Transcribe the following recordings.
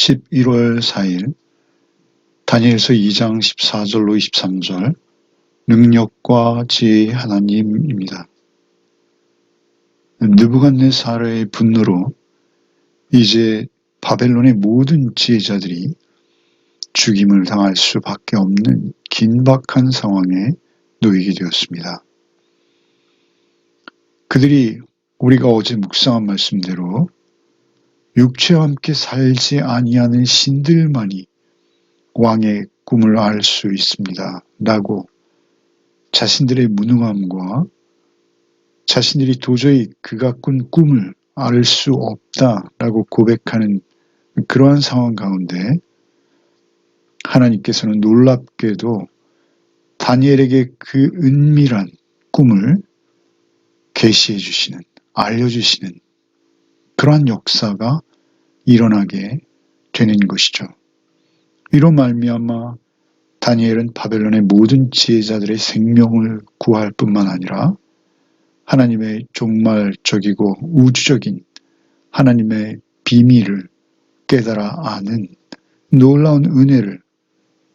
11월 4일 다니엘서 2장 14절로 23절 능력과 지혜의 하나님입니다. 느부갓네살의 분노로 이제 바벨론의 모든 지혜자들이 죽임을 당할 수밖에 없는 긴박한 상황에 놓이게 되었습니다. 그들이 우리가 어제 묵상한 말씀대로 육체와 함께 살지 아니하는 신들만이 왕의 꿈을 알 수 있습니다. 라고 자신들의 무능함과 자신들이 도저히 그가 꾼 꿈을 알 수 없다라고 고백하는 그러한 상황 가운데 하나님께서는 놀랍게도 다니엘에게 그 은밀한 꿈을 계시해 주시는, 알려주시는 그러한 역사가 일어나게 되는 것이죠. 이로 말미암아 다니엘은 바벨론의 모든 지혜자들의 생명을 구할 뿐만 아니라 하나님의 종말적이고 우주적인 하나님의 비밀을 깨달아 아는 놀라운 은혜를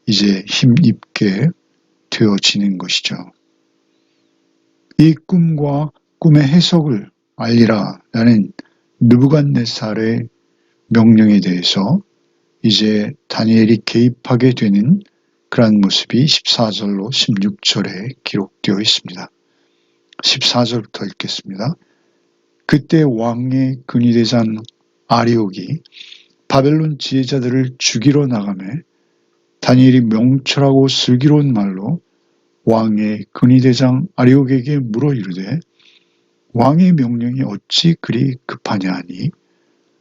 이제 힘입게 되어지는 것이죠. 이 꿈과 꿈의 해석을 알리라 라는 느부갓네살의 명령에 대해서 이제 다니엘이 개입하게 되는 그러한 모습이 14절로 16절에 기록되어 있습니다. 14절부터 읽겠습니다. 그때 왕의 근위대장 아리옥이 바벨론 지혜자들을 죽이러 나가매 다니엘이 명철하고 슬기로운 말로 왕의 근위대장 아리옥에게 물어 이르되 왕의 명령이 어찌 그리 급하냐 하니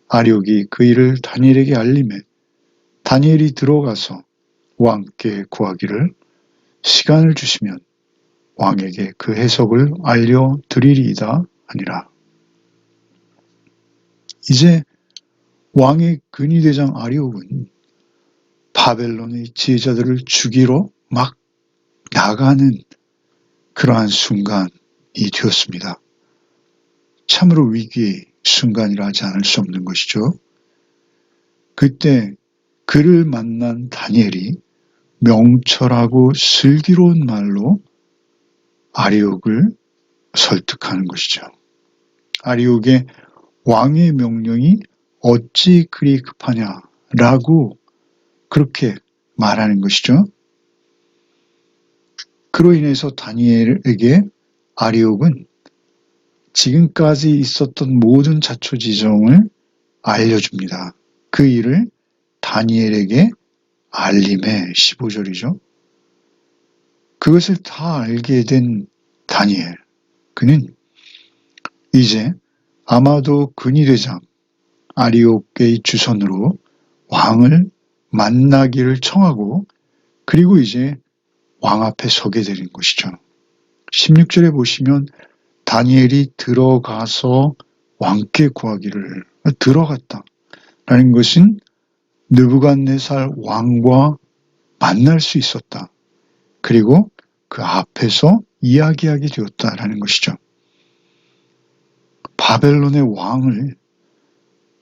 아리옥이 그 일을 다니엘에게 알림해 다니엘이 들어가서 왕께 구하기를 시간을 주시면 왕에게 그 해석을 알려드리리이다 하니라. 이제 왕의 근위대장 아리옥은 바벨론의 지혜자들을 죽이러 막 나가는 그러한 순간이 되었습니다. 참으로 위기의 순간이라 하지 않을 수 없는 것이죠. 그때 그를 만난 다니엘이 명철하고 슬기로운 말로 아리옥을 설득하는 것이죠. 아리옥의 왕의 명령이 어찌 그리 급하냐라고 그렇게 말하는 것이죠. 그로 인해서 다니엘에게 아리옥은 지금까지 있었던 모든 자초지종을 알려줍니다. 그 일을 다니엘에게 알림해 15절이죠. 그것을 다 알게 된 다니엘, 그는 이제 아마도 근위대장 아리옥의 주선으로 왕을 만나기를 청하고 그리고 이제 왕 앞에 서게 되는 것이죠. 16절에 보시면 다니엘이 들어가서 왕께 구하기를 들어갔다라는 것은 느부갓네살 왕과 만날 수 있었다. 그리고 그 앞에서 이야기하게 되었다라는 것이죠. 바벨론의 왕을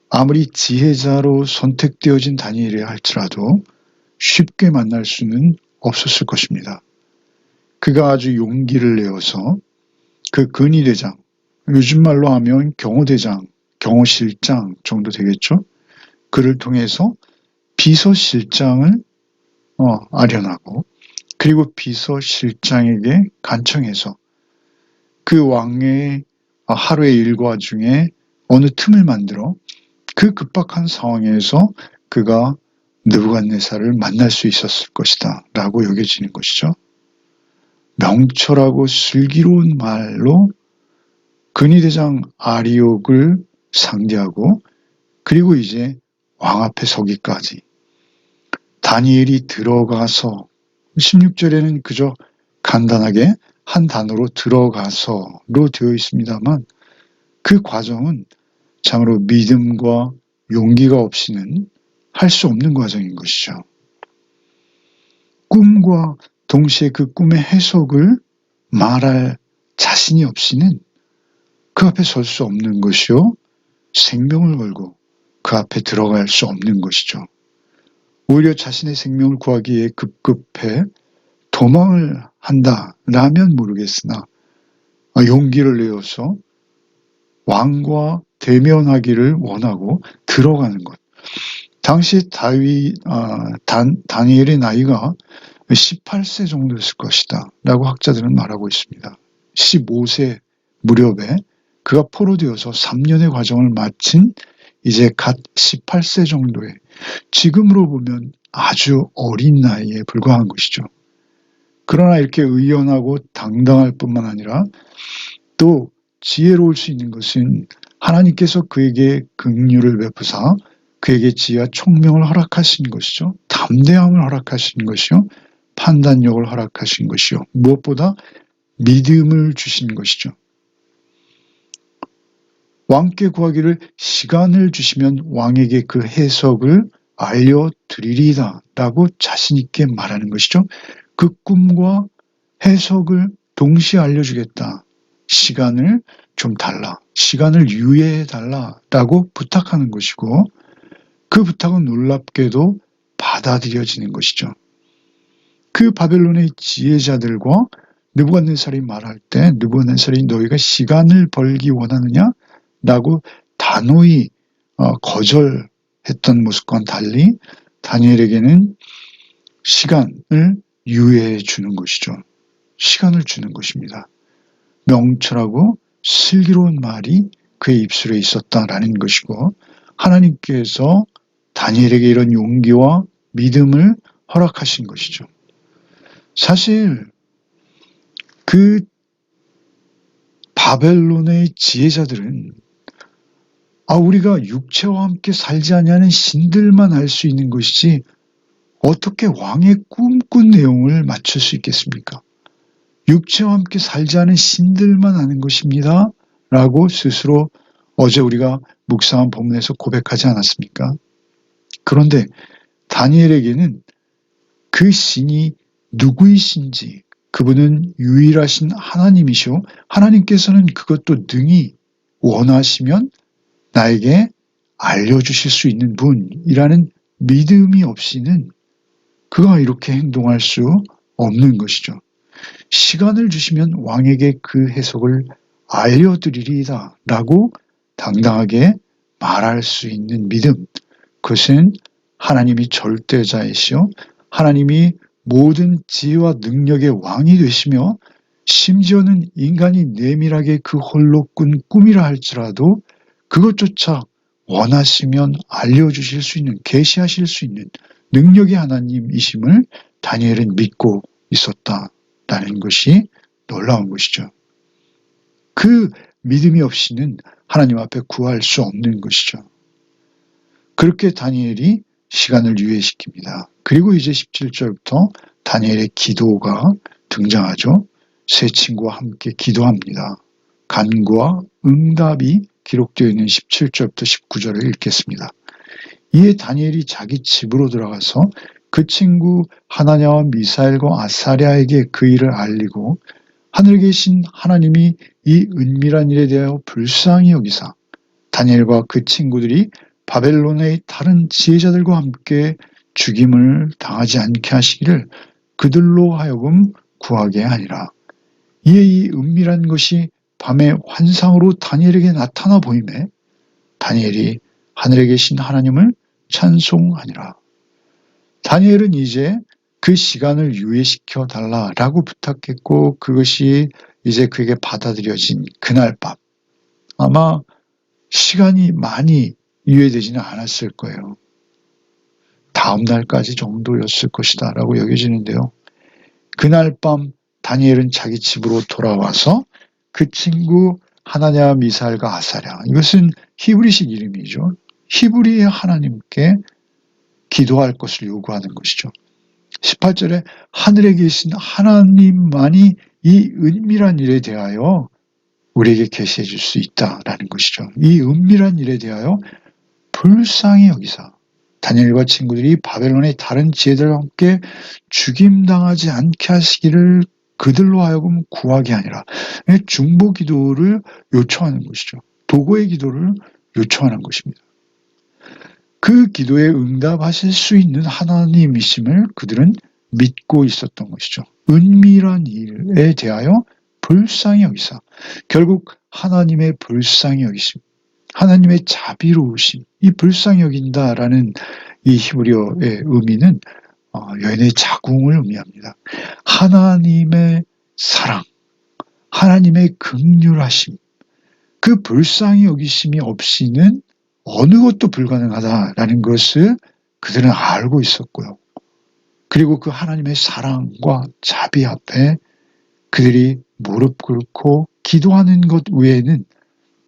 아무리 지혜자로 선택되어진 다니엘이라 할지라도 쉽게 만날 수는 없었을 것입니다. 그가 아주 용기를 내어서 그 근위대장, 요즘 말로 하면 경호대장, 경호실장 정도 되겠죠. 그를 통해서 비서실장을 아련하고 그리고 비서실장에게 간청해서 그 왕의 하루의 일과 중에 어느 틈을 만들어 그 급박한 상황에서 그가 느부갓네살을 만날 수 있었을 것이다 라고 여겨지는 것이죠. 명철하고 슬기로운 말로 근위대장 아리옥을 상대하고 그리고 이제 왕 앞에 서기까지 다니엘이 들어가서 16절에는 그저 간단하게 한 단어로 들어가서로 되어 있습니다만 그 과정은 참으로 믿음과 용기가 없이는 할 수 없는 과정인 것이죠. 꿈과 동시에 그 꿈의 해석을 말할 자신이 없이는 그 앞에 설 수 없는 것이요. 생명을 걸고 그 앞에 들어갈 수 없는 것이죠. 오히려 자신의 생명을 구하기 위해 급급해 도망을 한다라면 모르겠으나 용기를 내어서 왕과 대면하기를 원하고 들어가는 것. 당시 다니엘의 나이가 18세 정도였을 것이다 라고 학자들은 말하고 있습니다. 15세 무렵에 그가 포로되어서 3년의 과정을 마친 이제 갓 18세 정도의, 지금으로 보면 아주 어린 나이에 불과한 것이죠. 그러나 이렇게 의연하고 당당할 뿐만 아니라 또 지혜로울 수 있는 것은 하나님께서 그에게 긍휼을 베푸사 그에게 지혜와 총명을 허락하신 것이죠. 담대함을 허락하신 것이요. 판단력을 허락하신 것이요. 무엇보다 믿음을 주신 것이죠. 왕께 구하기를 시간을 주시면 왕에게 그 해석을 알려드리리다 라고 자신있게 말하는 것이죠. 그 꿈과 해석을 동시에 알려주겠다. 시간을 좀 달라. 시간을 유예해달라 라고 부탁하는 것이고, 그 부탁은 놀랍게도 받아들여지는 것이죠. 그 바벨론의 지혜자들과 느부갓네살이 말할 때 느부갓네살이 너희가 시간을 벌기 원하느냐? 라고 단호히 거절했던 모습과는 달리 다니엘에게는 시간을 유예해 주는 것이죠. 시간을 주는 것입니다. 명철하고 슬기로운 말이 그의 입술에 있었다라는 것이고, 하나님께서 다니엘에게 이런 용기와 믿음을 허락하신 것이죠. 사실 그 바벨론의 지혜자들은 우리가 육체와 함께 살지 아니하는 신들만 알 수 있는 것이지 어떻게 왕의 꿈꾼 내용을 맞출 수 있겠습니까? 육체와 함께 살지 않은 신들만 아는 것입니다. 라고 스스로 어제 우리가 묵상한 본문에서 고백하지 않았습니까? 그런데 다니엘에게는 그 신이 누구이신지, 그분은 유일하신 하나님이시오. 하나님께서는 그것도 능히 원하시면 나에게 알려주실 수 있는 분이라는 믿음이 없이는 그가 이렇게 행동할 수 없는 것이죠. 시간을 주시면 왕에게 그 해석을 알려드리리다 라고 당당하게 말할 수 있는 믿음, 그것은 하나님이 절대자이시오, 하나님이 모든 지혜와 능력의 왕이 되시며 심지어는 인간이 내밀하게 그 홀로 꾼 꿈이라 할지라도 그것조차 원하시면 알려주실 수 있는, 계시하실 수 있는 능력의 하나님이심을 다니엘은 믿고 있었다라는 것이 놀라운 것이죠. 그 믿음이 없이는 하나님 앞에 구할 수 없는 것이죠. 그렇게 다니엘이 시간을 유예시킵니다. 그리고 이제 17절부터 다니엘의 기도가 등장하죠. 세 친구와 함께 기도합니다. 간구와 응답이 기록되어 있는 17절부터 19절을 읽겠습니다. 이에 다니엘이 자기 집으로 들어가서 그 친구 하나냐와 미사엘과 아사랴에게 그 일을 알리고 하늘에 계신 하나님이 이 은밀한 일에 대하여 불쌍히 여기사 다니엘과 그 친구들이 바벨론의 다른 지혜자들과 함께 죽임을 당하지 않게 하시기를 그들로 하여금 구하게 하니라. 이에 이 은밀한 것이 밤에 환상으로 다니엘에게 나타나 보이매 다니엘이 하늘에 계신 하나님을 찬송하니라. 다니엘은 이제 그 시간을 유예시켜 달라라고 부탁했고, 그것이 이제 그에게 받아들여진 그날 밤, 아마 시간이 많이 유예되지는 않았을 거예요. 다음 날까지 정도였을 것이다 라고 여겨지는데요. 그날 밤 다니엘은 자기 집으로 돌아와서 그 친구 하나냐, 미사엘과 아사랴, 이것은 히브리식 이름이죠. 히브리의 하나님께 기도할 것을 요구하는 것이죠. 18절에 하늘에 계신 하나님만이 이 은밀한 일에 대하여 우리에게 계시해 줄 수 있다라는 것이죠. 이 은밀한 일에 대하여 불쌍히 여기사 다니엘과 친구들이 바벨론의 다른 지혜들과 함께 죽임당하지 않게 하시기를 그들로 하여금 구하게 아니라 중보 기도를 요청하는 것이죠. 도고의 기도를 요청하는 것입니다. 그 기도에 응답하실 수 있는 하나님이심을 그들은 믿고 있었던 것이죠. 은밀한 일에 대하여 불쌍히 여기사, 결국 하나님의 불쌍히 여기심, 하나님의 자비로우심, 이 불쌍히 여긴다라는 이 히브리어의 의미는 여인의 자궁을 의미합니다. 하나님의 사랑, 하나님의 긍휼하심, 그 불쌍히 여기심이 없이는 어느 것도 불가능하다라는 것을 그들은 알고 있었고요. 그리고 그 하나님의 사랑과 자비 앞에 그들이 무릎 꿇고 기도하는 것 외에는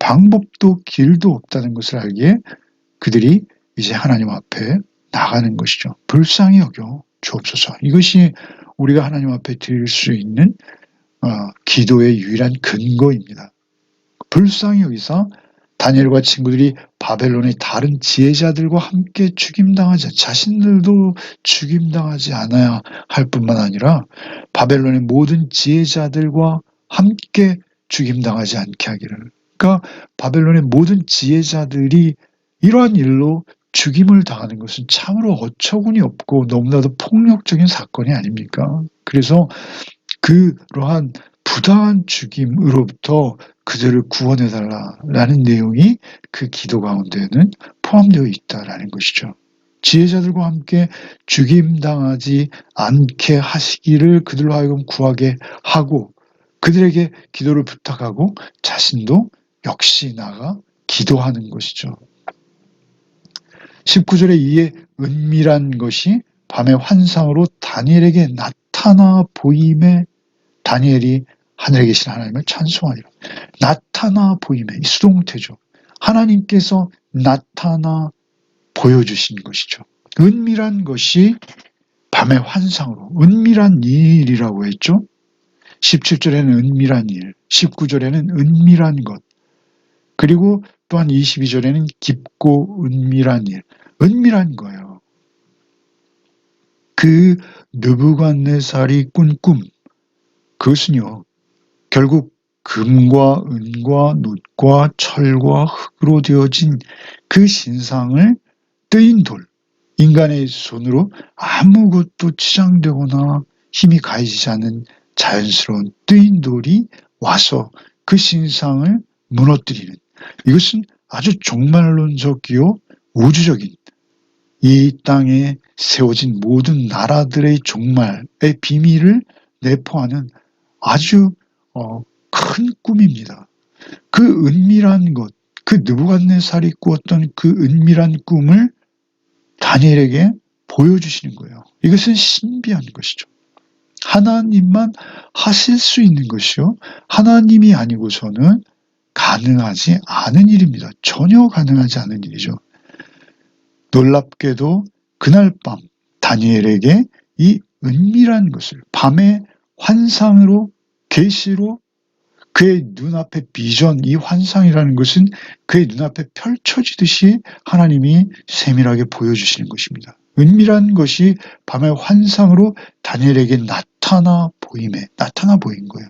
방법도 길도 없다는 것을 알기에 그들이 이제 하나님 앞에 나가는 것이죠. 불쌍히 여겨 주옵소서. 이것이 우리가 하나님 앞에 드릴 수 있는 기도의 유일한 근거입니다. 불쌍히 여기사 다니엘과 친구들이 바벨론의 다른 지혜자들과 함께 죽임당하지, 자신들도 죽임당하지 않아야 할 뿐만 아니라 바벨론의 모든 지혜자들과 함께 죽임당하지 않게 하기를. 그러니까 바벨론의 모든 지혜자들이 이러한 일로 죽임을 당하는 것은 참으로 어처구니 없고 너무나도 폭력적인 사건이 아닙니까? 그래서 그러한 부당한 죽임으로부터 그들을 구원해달라는 내용이 그 기도 가운데는 포함되어 있다라는 것이죠. 지혜자들과 함께 죽임당하지 않게 하시기를 그들로 하여금 구하게 하고 그들에게 기도를 부탁하고 자신도 역시 나가 기도하는 것이죠. 19절에 이에 은밀한 것이 밤의 환상으로 다니엘에게 나타나 보임에 다니엘이 하늘에 계신 하나님을 찬송하리라. 나타나 보임에, 이 수동태죠. 하나님께서 나타나 보여주신 것이죠. 은밀한 것이 밤의 환상으로, 은밀한 일이라고 했죠. 17절에는 은밀한 일, 19절에는 은밀한 것, 그리고 또한 22절에는 깊고 은밀한 일, 은밀한 거예요. 그 느부갓네살이 꾼 꿈, 그것은요, 결국 금과 은과 놋과 철과 흙으로 되어진 그 신상을 뜨인 돌, 인간의 손으로 아무것도 치장되거나 힘이 가해지지 않은 자연스러운 뜨인 돌이 와서 그 신상을 무너뜨리는, 이것은 아주 종말론적이요 우주적인 이 땅에 세워진 모든 나라들의 종말의 비밀을 내포하는 아주 큰 꿈입니다. 그 은밀한 것, 그 느부갓네살이 꾸었던 그 은밀한 꿈을 다니엘에게 보여주시는 거예요. 이것은 신비한 것이죠. 하나님만 하실 수 있는 것이요. 하나님이 아니고서는 가능하지 않은 일입니다. 전혀 가능하지 않은 일이죠. 놀랍게도 그날 밤 다니엘에게 이 은밀한 것을 밤의 환상으로 계시로 그의 눈앞에 비전, 이 환상이라는 것은 그의 눈앞에 펼쳐지듯이 하나님이 세밀하게 보여주시는 것입니다. 은밀한 것이 밤의 환상으로 다니엘에게 나타나 보인 거예요.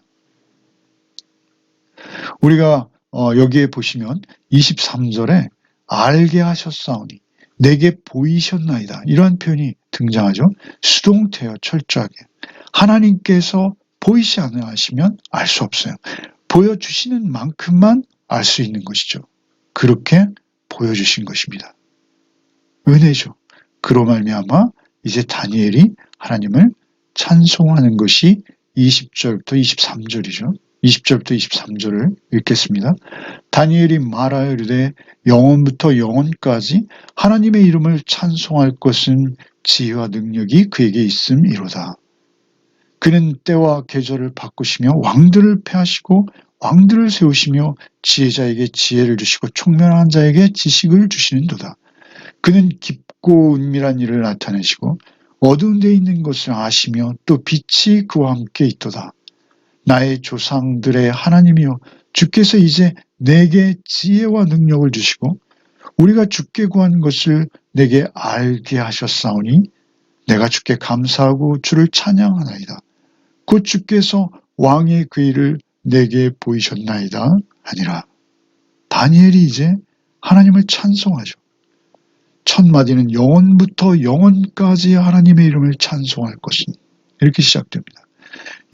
우리가 여기에 보시면 23절에 알게 하셨사오니 내게 보이셨나이다, 이러한 표현이 등장하죠. 수동태요, 철저하게. 하나님께서 보이지 않으시면 알 수 없어요. 보여주시는 만큼만 알 수 있는 것이죠. 그렇게 보여주신 것입니다. 은혜죠. 그로 말미암아 이제 다니엘이 하나님을 찬송하는 것이 20절부터 23절이죠. 20절부터 23절을 읽겠습니다. 다니엘이 말하여 이르되 영원부터 영원까지 하나님의 이름을 찬송할 것은 지혜와 능력이 그에게 있음이로다. 그는 때와 계절을 바꾸시며 왕들을 패하시고 왕들을 세우시며 지혜자에게 지혜를 주시고 총명한 자에게 지식을 주시는도다. 그는 깊고 은밀한 일을 나타내시고 어두운 데 있는 것을 아시며 또 빛이 그와 함께 있도다. 나의 조상들의 하나님이여, 주께서 이제 내게 지혜와 능력을 주시고 우리가 주께 구한 것을 내게 알게 하셨사오니 내가 주께 감사하고 주를 찬양하나이다. 곧 주께서 왕의 괴를 내게 보이셨나이다 하니라. 다니엘이 이제 하나님을 찬송하죠. 한마디는 영원부터 영원까지 하나님의 이름을 찬송할 것은, 이렇게 시작됩니다.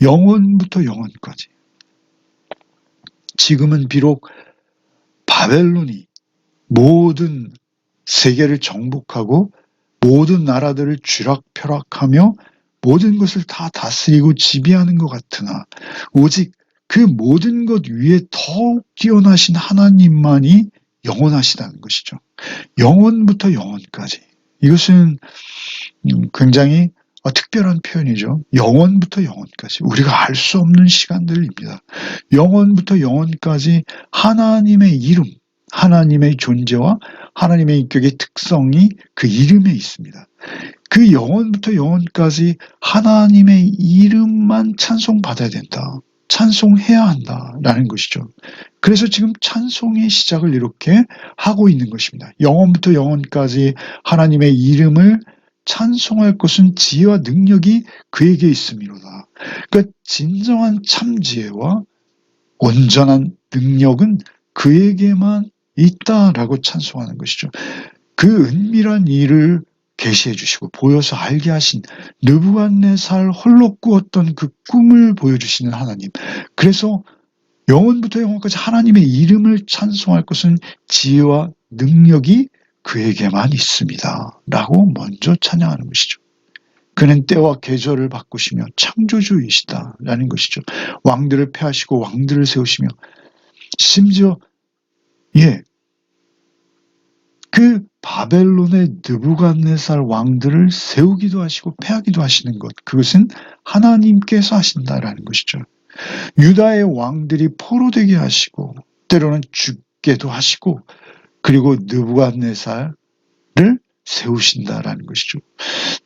영원부터 영원까지. 지금은 비록 바벨론이 모든 세계를 정복하고 모든 나라들을 쥐락펴락하며 모든 것을 다 다스리고 지배하는 것 같으나 오직 그 모든 것 위에 더욱 뛰어나신 하나님만이 영원하시다는 것이죠. 영원부터 영원까지. 이것은 굉장히 특별한 표현이죠. 영원부터 영원까지. 우리가 알 수 없는 시간들입니다. 영원부터 영원까지 하나님의 이름, 하나님의 존재와 하나님의 인격의 특성이 그 이름에 있습니다. 그 영원부터 영원까지 하나님의 이름만 찬송받아야 된다. 찬송해야 한다라는 것이죠. 그래서 지금 찬송의 시작을 이렇게 하고 있는 것입니다. 영원부터 영원까지 하나님의 이름을 찬송할 것은 지혜와 능력이 그에게 있음이로다. 그러니까 진정한 참지혜와 온전한 능력은 그에게만 있다라고 찬송하는 것이죠. 그 은밀한 일을 계시해 주시고 보여서 알게 하신 느부갓네살 홀로 꾸었던 그 꿈을 보여주시는 하나님. 그래서 영원부터 영원까지 하나님의 이름을 찬송할 것은 지혜와 능력이 그에게만 있습니다. 라고 먼저 찬양하는 것이죠. 그는 때와 계절을 바꾸시며 창조주이시다. 라는 것이죠. 왕들을 패하시고 왕들을 세우시며 심지어 그 바벨론의 느부갓네살 왕들을 세우기도 하시고 패하기도 하시는 것, 그것은 하나님께서 하신다라는 것이죠. 유다의 왕들이 포로되게 하시고 때로는 죽게도 하시고 그리고 느부갓네살을 세우신다라는 것이죠.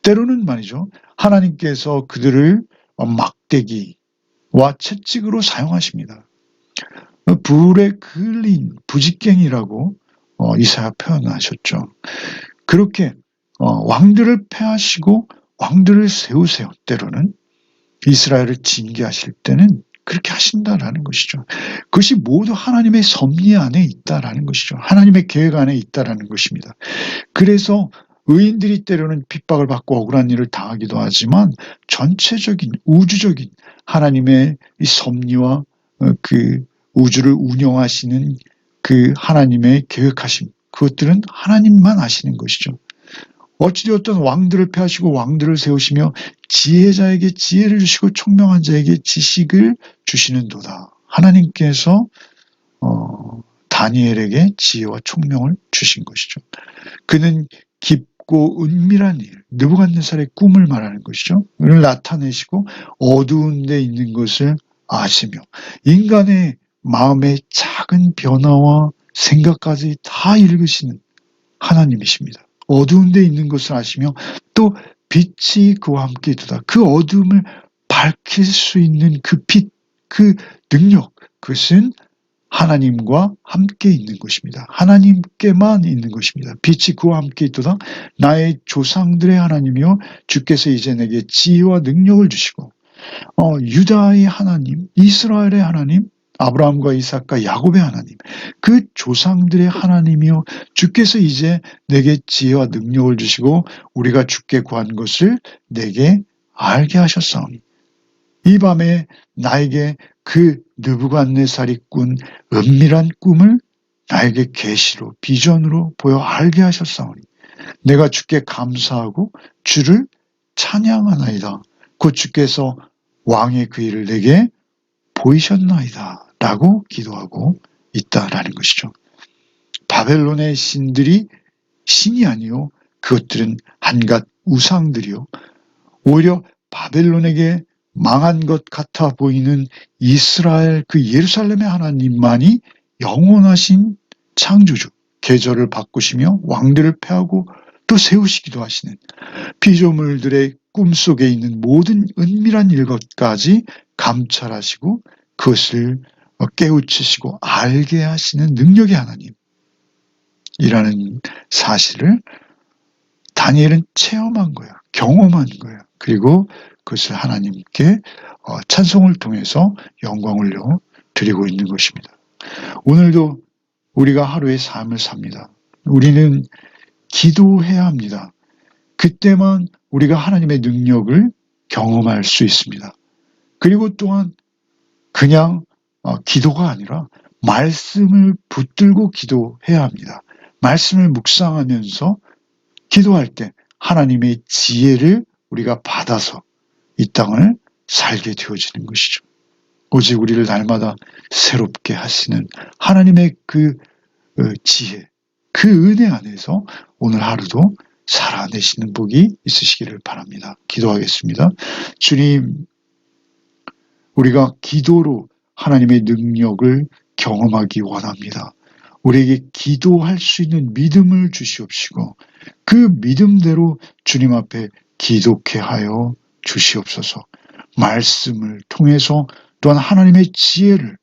때로는 말이죠. 하나님께서 그들을 막대기와 채찍으로 사용하십니다. 불에 그을린 부직갱이라고 이사야 표현하셨죠. 그렇게 왕들을 패하시고 왕들을 세우세요. 때로는 이스라엘을 징계하실 때는 그렇게 하신다라는 것이죠. 그것이 모두 하나님의 섭리 안에 있다라는 것이죠. 하나님의 계획 안에 있다라는 것입니다. 그래서 의인들이 때로는 핍박을 받고 억울한 일을 당하기도 하지만 전체적인 우주적인 하나님의 이 섭리와 그 우주를 운영하시는 그 하나님의 계획하심, 그것들은 하나님만 아시는 것이죠. 어찌되었든 왕들을 패하시고 왕들을 세우시며 지혜자에게 지혜를 주시고 총명한 자에게 지식을 주시는도다. 하나님께서 다니엘에게 지혜와 총명을 주신 것이죠. 그는 깊고 은밀한 일, 느부갓네살의 꿈을 말하는 것이죠. 그를 나타내시고 어두운 데 있는 것을 아시며 인간의 마음의 작은 변화와 생각까지 다 읽으시는 하나님이십니다. 어두운 데 있는 것을 아시며 또 빛이 그와 함께 있도다. 그 어둠을 밝힐 수 있는 그 빛, 그 능력, 그것은 하나님과 함께 있는 것입니다. 하나님께만 있는 것입니다. 빛이 그와 함께 있도다. 나의 조상들의 하나님이요 주께서 이제 내게 지혜와 능력을 주시고 유다의 하나님, 이스라엘의 하나님, 아브라함과 이삭과 야곱의 하나님, 그 조상들의 하나님이요 주께서 이제 내게 지혜와 능력을 주시고 우리가 주께 구한 것을 내게 알게 하셨사오니 이 밤에 나에게 그 느부갓네살이 꾼 은밀한 꿈을 나에게 계시로 비전으로 보여 알게 하셨사오니 내가 주께 감사하고 주를 찬양하나이다. 곧 주께서 왕의 그 일을 내게 보이셨나이다 라고 기도하고 있다라는 것이죠. 바벨론의 신들이 신이 아니요 그것들은 한갓 우상들이요 오히려 바벨론에게 망한 것 같아 보이는 이스라엘 그 예루살렘의 하나님만이 영원하신 창조주, 계절을 바꾸시며 왕들을 패하고 또 세우시기도 하시는 피조물들의 꿈속에 있는 모든 은밀한 일것까지 감찰하시고 그것을 깨우치시고 알게 하시는 능력의 하나님이라는 사실을 다니엘은 체험한 거예요. 경험한 거예요. 그리고 그것을 하나님께 찬송을 통해서 영광을 드리고 있는 것입니다. 오늘도 우리가 하루의 삶을 삽니다. 우리는 기도해야 합니다. 그때만 우리가 하나님의 능력을 경험할 수 있습니다. 그리고 또한 그냥 기도가 아니라 말씀을 붙들고 기도해야 합니다. 말씀을 묵상하면서 기도할 때 하나님의 지혜를 우리가 받아서 이 땅을 살게 되어지는 것이죠. 오직 우리를 날마다 새롭게 하시는 하나님의 그 지혜, 그 은혜 안에서 오늘 하루도 살아내시는 복이 있으시기를 바랍니다. 기도하겠습니다. 주님, 우리가 기도로 하나님의 능력을 경험하기 원합니다. 우리에게 기도할 수 있는 믿음을 주시옵시고 그 믿음대로 주님 앞에 기도케 하여 주시옵소서. 말씀을 통해서 또한 하나님의 지혜를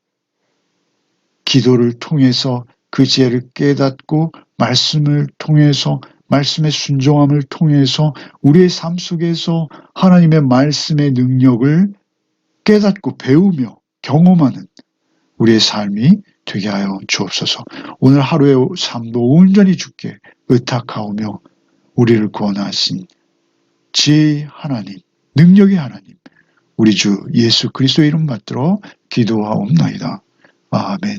기도를 통해서 그 지혜를 깨닫고 말씀을 통해서 말씀의 순종함을 통해서 우리의 삶 속에서 하나님의 말씀의 능력을 깨닫고 배우며 경험하는 우리의 삶이 되게 하여 주옵소서. 오늘 하루의 삶도 온전히 주께 의탁하오며 우리를 구원하신 지혜의 하나님, 능력의 하나님, 우리 주 예수 그리스도의 이름 받들어 기도하옵나이다. 아멘.